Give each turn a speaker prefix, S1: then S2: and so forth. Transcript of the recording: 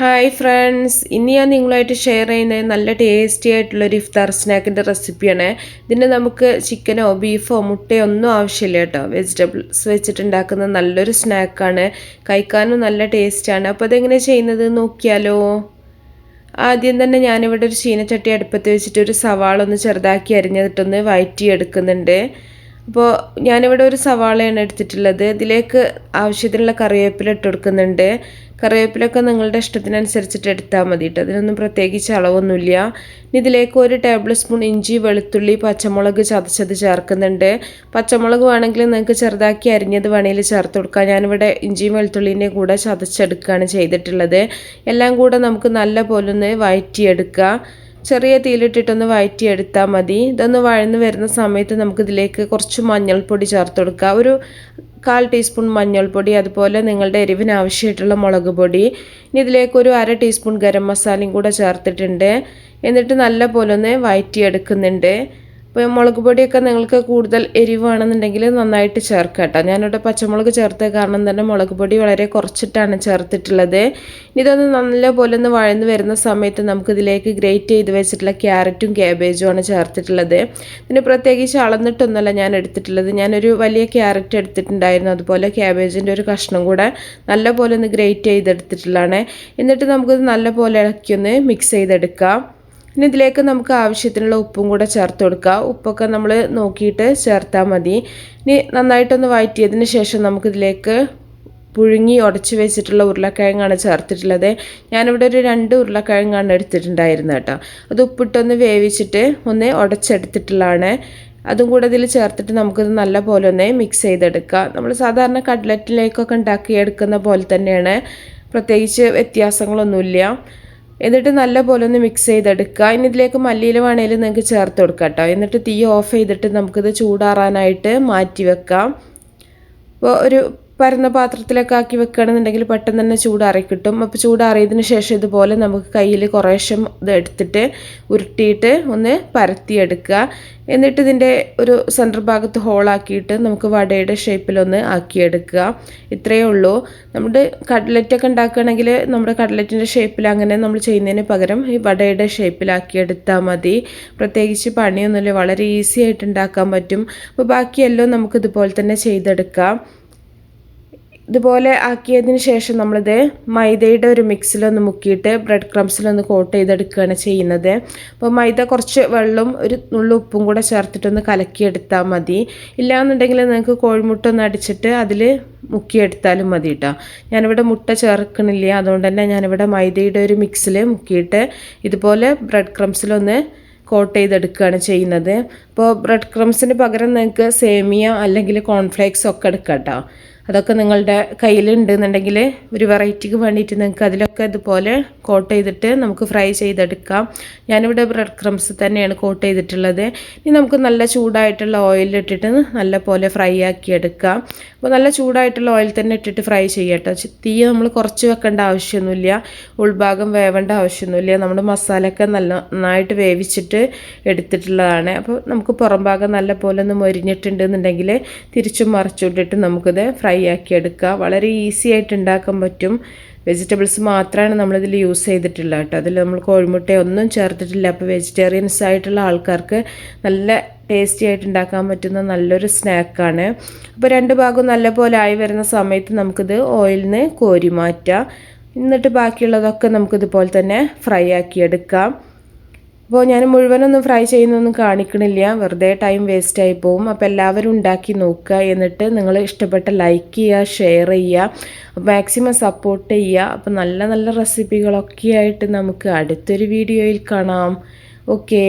S1: Hi friends, ഇന്ന് ഞാൻ നിങ്ങളുമായിട്ട് ഷെയർ ചെയ്യുന്നത് നല്ല ടേസ്റ്റി ആയിട്ടുള്ളൊരു ഇഫ്താർ സ്നാക്കിൻ്റെ റെസിപ്പിയാണ്. ഇതിന് നമുക്ക് ചിക്കനോ ബീഫോ മുട്ടയോ ഒന്നും ആവശ്യമില്ല കേട്ടോ. വെജിറ്റബിൾസ് വെച്ചിട്ടുണ്ടാക്കുന്ന നല്ലൊരു സ്നാക്കാണ്. കഴിക്കാനും നല്ല ടേസ്റ്റാണ്. അപ്പോൾ അതെങ്ങനെ ചെയ്യുന്നത് നോക്കിയാലോ. ആദ്യം തന്നെ ഞാനിവിടെ ഒരു ചീനച്ചട്ടി അടുപ്പത്ത് വെച്ചിട്ട് ഒരു സവാള ഒന്ന് ചെറുതാക്കി അരിഞ്ഞിട്ടൊന്ന് വഴറ്റി എടുക്കുന്നുണ്ട്. അപ്പോൾ ഞാനിവിടെ ഒരു സവാളയാണ് എടുത്തിട്ടുള്ളത്. ഇതിലേക്ക് ആവശ്യത്തിനുള്ള കറിവേപ്പില ഇട്ട് കൊടുക്കുന്നുണ്ട്. കറിവേപ്പിലൊക്കെ നിങ്ങളുടെ ഇഷ്ടത്തിനനുസരിച്ചിട്ട് എടുത്താൽ മതി കേട്ടോ. അതിനൊന്നും പ്രത്യേകിച്ച് അളവൊന്നുമില്ല. ഇനി ഇതിലേക്ക് 1 ടേബിൾ സ്പൂൺ ഇഞ്ചി, വെളുത്തുള്ളി, പച്ചമുളക് ചതച്ചത് ചേർക്കുന്നുണ്ട്. പച്ചമുളക് വേണമെങ്കിൽ നിങ്ങൾക്ക് ചെറുതാക്കി അരിഞ്ഞത് വേണമെങ്കിൽ ചേർത്ത് കൊടുക്കാം. ഞാനിവിടെ ഇഞ്ചിയും വെളുത്തുള്ളിൻ്റെയും കൂടെ ചതച്ചെടുക്കുകയാണ് ചെയ്തിട്ടുള്ളത്. എല്ലാം കൂടെ നമുക്ക് നല്ല പോലെ ഒന്ന് വഴറ്റിയെടുക്കുക. ചെറിയ തീയിലിട്ടിട്ടൊന്ന് വഴറ്റിയെടുത്താൽ മതി. ഇതൊന്ന് വഴന്ന് വരുന്ന സമയത്ത് നമുക്കിതിലേക്ക് കുറച്ച് മഞ്ഞൾപ്പൊടി ചേർത്ത് കൊടുക്കുക. ഒരു 1/4 ടീസ്പൂൺ മഞ്ഞൾപ്പൊടി, അതുപോലെ നിങ്ങളുടെ എരിവിന് ആവശ്യമായിട്ടുള്ള മുളക് പൊടി. ഇനി ഇതിലേക്ക് ഒരു 1/2 ടീസ്പൂൺ ഗരം മസാലയും കൂടെ ചേർത്തിട്ടുണ്ട്. എന്നിട്ട് നല്ല പോലെ ഒന്ന് വഴറ്റിയെടുക്കുന്നുണ്ട്. അപ്പോൾ മുളക് പൊടിയൊക്കെ നിങ്ങൾക്ക് കൂടുതൽ എരിവാണെന്നുണ്ടെങ്കിൽ നന്നായിട്ട് ചേർക്കുക കേട്ടോ. ഞാനിവിടെ പച്ചമുളക് ചേർത്ത കാരണം തന്നെ മുളക് പൊടി വളരെ കുറച്ചിട്ടാണ് ചേർത്തിട്ടുള്ളത്. ഇതൊന്ന് നല്ലപോലെ ഒന്ന് വഴന്ന് വരുന്ന സമയത്ത് നമുക്കിതിലേക്ക് ഗ്രേറ്റ് ചെയ്ത് വെച്ചിട്ടുള്ള ക്യാരറ്റും ക്യാബേജുമാണ് ചേർത്തിട്ടുള്ളത്. ഇതിന് പ്രത്യേകിച്ച് അളന്നിട്ടൊന്നുമല്ല ഞാൻ എടുത്തിട്ടുള്ളത്. ഞാനൊരു വലിയ ക്യാരറ്റ് എടുത്തിട്ടുണ്ടായിരുന്നു. അതുപോലെ ക്യാബേജിൻ്റെ ഒരു കഷ്ണം കൂടെ നല്ലപോലെ ഒന്ന് ഗ്രേറ്റ് ചെയ്തെടുത്തിട്ടുള്ളതാണ്. എന്നിട്ട് നമുക്കിത് നല്ലപോലെ ഇളക്കിയൊന്ന് മിക്സ് ചെയ്തെടുക്കാം. ഇനി ഇതിലേക്ക് നമുക്ക് ആവശ്യത്തിനുള്ള ഉപ്പും കൂടെ ചേർത്ത് കൊടുക്കുക. ഉപ്പൊക്കെ നമ്മൾ നോക്കിയിട്ട് ചേർത്താൽ മതി. ഇനി നന്നായിട്ടൊന്ന് വഴറ്റിയതിന് ശേഷം നമുക്കിതിലേക്ക് പുഴുങ്ങി ഉടച്ച് വെച്ചിട്ടുള്ള ഉരുളക്കിഴങ്ങാണ് ചേർത്തിട്ടുള്ളത്. ഞാനിവിടെ ഒരു 2 ഉരുളക്കിഴങ്ങാണ് എടുത്തിട്ടുണ്ടായിരുന്നത് കേട്ടോ. അത് ഉപ്പിട്ടൊന്ന് വേവിച്ചിട്ട് ഒന്ന് ഉടച്ചെടുത്തിട്ടുള്ളതാണ്. അതും കൂടെ ഇതിൽ ചേർത്തിട്ട് നമുക്കിത് നല്ല പോലെ ഒന്ന് മിക്സ് ചെയ്തെടുക്കുക. നമ്മൾ സാധാരണ കട്ട്ലറ്റിലേക്കൊക്കെ ഉണ്ടാക്കിയെടുക്കുന്ന പോലെ തന്നെയാണ്, പ്രത്യേകിച്ച് വ്യത്യാസങ്ങളൊന്നുമില്ല. എന്നിട്ട് നല്ല പോലെ ഒന്ന് മിക്സ് ചെയ്തെടുക്കുക. ഇനി ഇതിലേക്ക് മല്ലിയില വേണേലും നിങ്ങൾക്ക് ചേർത്ത് കൊടുക്കാം കേട്ടോ. എന്നിട്ട് തീ ഓഫ് ചെയ്തിട്ട് നമുക്കിത് ചൂടാറാനായിട്ട് മാറ്റി വെക്കാം. അപ്പോൾ ഒരു പരന്ന പാത്രത്തിലൊക്കെ ആക്കി വെക്കുകയാണെന്നുണ്ടെങ്കിൽ പെട്ടെന്ന് തന്നെ ചൂടാറി കിട്ടും. അപ്പോൾ ചൂടാറിയതിന് ശേഷം ഇതുപോലെ നമുക്ക് കയ്യിൽ കുറേശ്ശെ ഇത് എടുത്തിട്ട് ഉരുട്ടിയിട്ട് ഒന്ന് പരത്തിയെടുക്കുക. എന്നിട്ട് ഇതിൻ്റെ ഒരു സെൻറ്റർ ഭാഗത്ത് ഹോളാക്കിയിട്ട് നമുക്ക് വടയുടെ ഷേപ്പിലൊന്ന് ആക്കിയെടുക്കുക. ഇത്രയേ ഉള്ളൂ. നമ്മുടെ കട്ട്ലറ്റൊക്കെ ഉണ്ടാക്കുകയാണെങ്കിൽ നമ്മുടെ കട്ട്ലറ്റിൻ്റെ ഷേപ്പിൽ അങ്ങനെ നമ്മൾ ചെയ്യുന്നതിന് പകരം ഈ വടയുടെ ഷേപ്പിലാക്കിയെടുത്താൽ മതി. പ്രത്യേകിച്ച് പണിയൊന്നുമില്ല, വളരെ ഈസി ആയിട്ട് ഉണ്ടാക്കാൻ പറ്റും. അപ്പോൾ ബാക്കിയെല്ലാം നമുക്ക് ഇതുപോലെ തന്നെ ചെയ്തെടുക്കാം. ഇതുപോലെ ആക്കിയതിന് ശേഷം നമ്മളിത് മൈദയുടെ ഒരു മിക്സിലൊന്ന് മുക്കിയിട്ട് ബ്രെഡ് ക്രംസിലൊന്ന് കോട്ട് ചെയ്തെടുക്കുകയാണ് ചെയ്യുന്നത്. അപ്പോൾ മൈദ കുറച്ച് വെള്ളവും ഒരു നുള്ളു ഉപ്പും കൂടെ ചേർത്തിട്ടൊന്ന് കലക്കിയെടുത്താൽ മതി. ഇല്ലയെന്നുണ്ടെങ്കിൽ നിങ്ങൾക്ക് കോഴിമുട്ട ഒന്ന് അടിച്ചിട്ട് അതിൽ മുക്കിയെടുത്താലും മതി കേട്ടോ. ഞാനിവിടെ മുട്ട ചേർക്കണില്ല, അതുകൊണ്ട് തന്നെ ഞാനിവിടെ മൈദയുടെ ഒരു മിക്സിൽ മുക്കിയിട്ട് ഇതുപോലെ ബ്രെഡ് ക്രംസിലൊന്ന് കോട്ട് ചെയ്തെടുക്കുകയാണ് ചെയ്യുന്നത്. അപ്പോൾ ബ്രെഡ് ക്രംസിന് പകരം നിങ്ങൾക്ക് സേമിയ അല്ലെങ്കിൽ കോൺഫ്ലേക്സ് ഒക്കെ എടുക്കാം കേട്ടോ. അതൊക്കെ നിങ്ങളുടെ കയ്യിലുണ്ടെന്നുണ്ടെങ്കിൽ ഒരു വെറൈറ്റിക്ക് വേണ്ടിയിട്ട് നിങ്ങൾക്ക് അതിലൊക്കെ ഇതുപോലെ കോട്ട് ചെയ്തിട്ട് നമുക്ക് ഫ്രൈ ചെയ്തെടുക്കാം. ഞാനിവിടെ ബ്രെഡ് ക്രംസ് തന്നെയാണ് കോട്ട് ചെയ്തിട്ടുള്ളത്. ഇനി നമുക്ക് നല്ല ചൂടായിട്ടുള്ള ഓയിലിട്ടിട്ട് നല്ല പോലെ ഫ്രൈ ആക്കി എടുക്കാം. അപ്പോൾ നല്ല ചൂടായിട്ടുള്ള ഓയിൽ തന്നെ ഇട്ടിട്ട് ഫ്രൈ ചെയ്യട്ടോ. തീ നമ്മൾ കുറച്ച് വെക്കേണ്ട ആവശ്യമൊന്നുമില്ല, ഉൾഭാഗം വേവേണ്ട ആവശ്യമൊന്നുമില്ല. നമ്മുടെ മസാലയൊക്കെ നന്നായിട്ട് വേവിച്ചിട്ട് എടുത്തിട്ടുള്ളതാണ്. അപ്പോൾ നമുക്ക് പുറം ഭാഗം നല്ല പോലെ ഒന്ന് മൊരിഞ്ഞിട്ടുണ്ടെന്നുണ്ടെങ്കിൽ തിരിച്ചും മറിച്ചിട്ടിട്ട് നമുക്കിത് ഫ്രൈ ആക്കി എടുക്കുക. വളരെ ഈസി ആയിട്ട് ഉണ്ടാക്കാൻ പറ്റും. വെജിറ്റബിൾസ് മാത്രമാണ് നമ്മളിതിൽ യൂസ് ചെയ്തിട്ടുള്ളത് കേട്ടോ. അതിൽ നമ്മൾ കോഴിമുട്ടയൊന്നും ചേർത്തിട്ടില്ല. അപ്പോൾ വെജിറ്റേറിയൻസ് ആയിട്ടുള്ള ആൾക്കാർക്ക് നല്ല ടേസ്റ്റി ആയിട്ട് ഉണ്ടാക്കാൻ പറ്റുന്ന നല്ലൊരു സ്നാക്കാണ്. അപ്പോൾ 2 ഭാഗവും നല്ലപോലെ ആയി വരുന്ന സമയത്ത് നമുക്കിത് ഓയിലിൽ നിന്ന് കോരി മാറ്റാം. എന്നിട്ട് ബാക്കിയുള്ളതൊക്കെ നമുക്കിതുപോലെ തന്നെ ഫ്രൈ ആക്കി എടുക്കാം. അപ്പോൾ ഞാൻ മുഴുവനൊന്നും ഫ്രൈ ചെയ്യുന്നൊന്നും കാണിക്കണില്ല, വെറുതെ ടൈം വേസ്റ്റ് ആയി പോകും. അപ്പോൾ എല്ലാവരും ഉണ്ടാക്കി നോക്കുക. എന്നിട്ട് നിങ്ങൾ ഇഷ്ടപ്പെട്ട ലൈക്ക് ചെയ്യുക, ഷെയർ ചെയ്യുക, മാക്സിമം സപ്പോർട്ട് ചെയ്യുക. അപ്പോൾ നല്ല നല്ല റെസിപ്പികളൊക്കെ ആയിട്ട് നമുക്ക് അടുത്തൊരു വീഡിയോയിൽ കാണാം. ഓക്കേ.